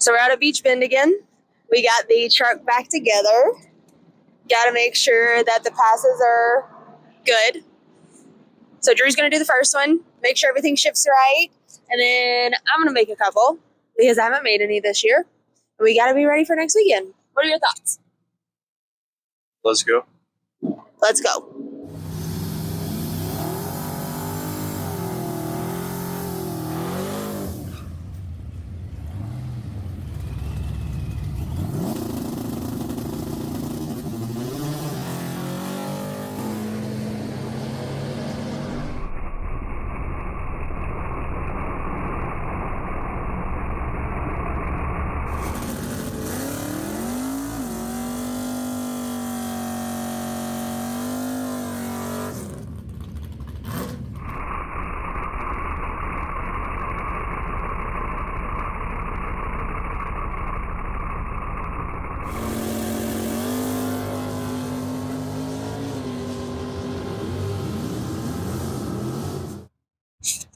So we're out of Beach Bend again. We got the truck back together. Got to make sure that the passes are good. So Drew's going to do the first one, make sure everything shifts right. And then I'm going to make a couple because I haven't made any this year. And we got to be ready for next weekend. What are your thoughts? Let's go. Let's go.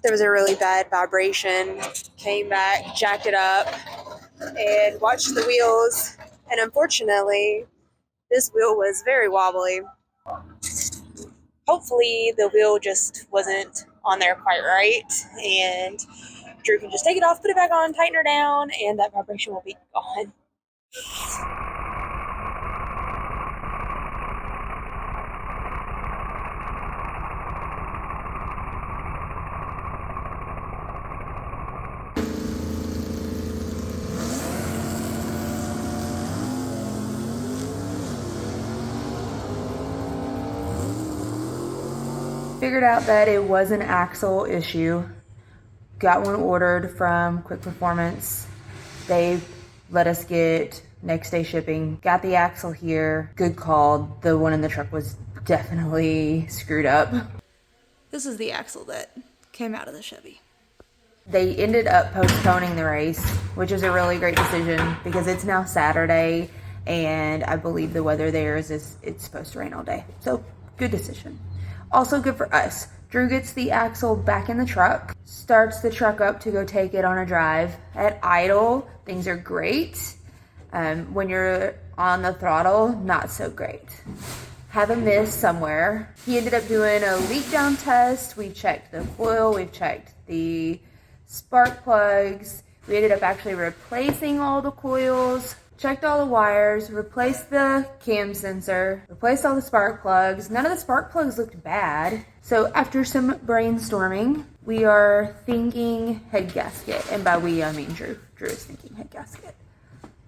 There was a really bad vibration, came back, jacked it up, and watched the wheels. And unfortunately, this wheel was very wobbly. Hopefully the wheel just wasn't on there quite right, and Drew can just take it off, put it back on, tighten her down, and that vibration will be gone. Figured out that it was an axle issue. Got one ordered from Quick Performance. They let us get next day shipping. Got the axle here. Good call. The one in the truck was definitely screwed up. This is the axle that came out of the Chevy. They ended up postponing the race, which is a really great decision because it's now Saturday and I believe the weather there is it's supposed to rain all day. So good decision. Also good for us. Drew gets the axle back in the truck, starts the truck up to go take it on a drive. At idle, things are great. When you're on the throttle, not so great. Have a miss somewhere. He ended up doing a leak down test. We checked the coil, we've checked the spark plugs. We ended up actually replacing all the coils. Checked all the wires, replaced the cam sensor, replaced all the spark plugs. None of the spark plugs looked bad. So after some brainstorming, we are thinking head gasket. And by we, I mean Drew. Drew is thinking head gasket.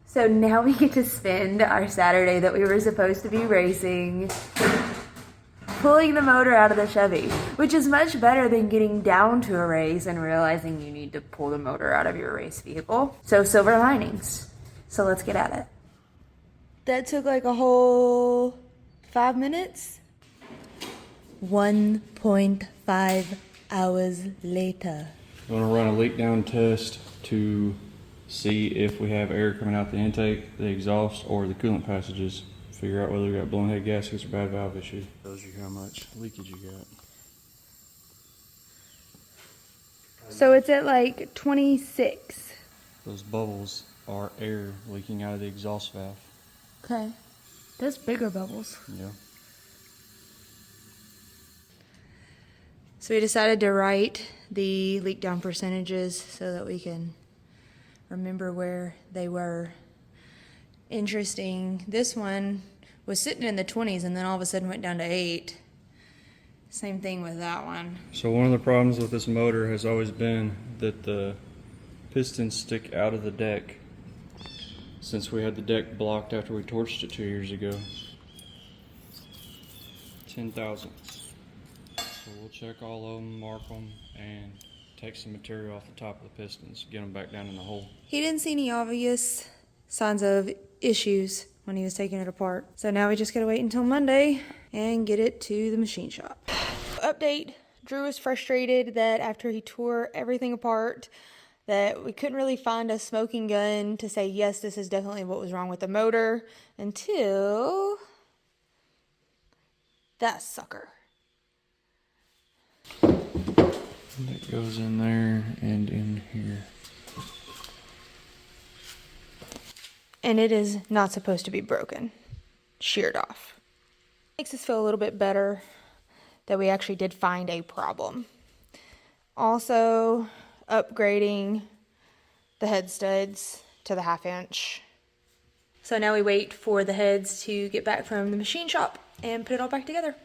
So now we get to spend our Saturday that we were supposed to be racing, pulling the motor out of the Chevy, which is much better than getting down to a race and realizing you need to pull the motor out of your race vehicle. So silver linings. So let's get at it. That took like a whole 5 minutes. 1.5 hours later. I'm going to run a leak down test to see if we have air coming out the intake, the exhaust, or the coolant passages. Figure out whether we got blown head gaskets or bad valve issue. Tells you how much leakage you got. So it's at like 26. Those bubbles are air leaking out of the exhaust valve. Okay. That's bigger bubbles. Yeah. So we decided to write the leak down percentages so that we can remember where they were. Interesting. This one was sitting in the 20s and then all of a sudden went down to 8. Same thing with that one. So one of the problems with this motor has always been that the pistons stick out of the deck. Since we had the deck blocked after we torched it 2 years ago. 10 thousandths. So we'll check all of them, mark them, and take some material off the top of the pistons, get them back down in the hole. He didn't see any obvious signs of issues when he was taking it apart. So now we just gotta wait until Monday and get it to the machine shop. Update, Drew was frustrated that after he tore everything apart, that we couldn't really find a smoking gun to say, yes, this is definitely what was wrong with the motor, until that sucker. That goes in there and in here. and it is not supposed to be broken. Sheared off. Makes us feel a little bit better that we actually did find a problem. Also, upgrading the head studs to the 1/2 inch. So now we wait for the heads to get back from the machine shop and put it all back together.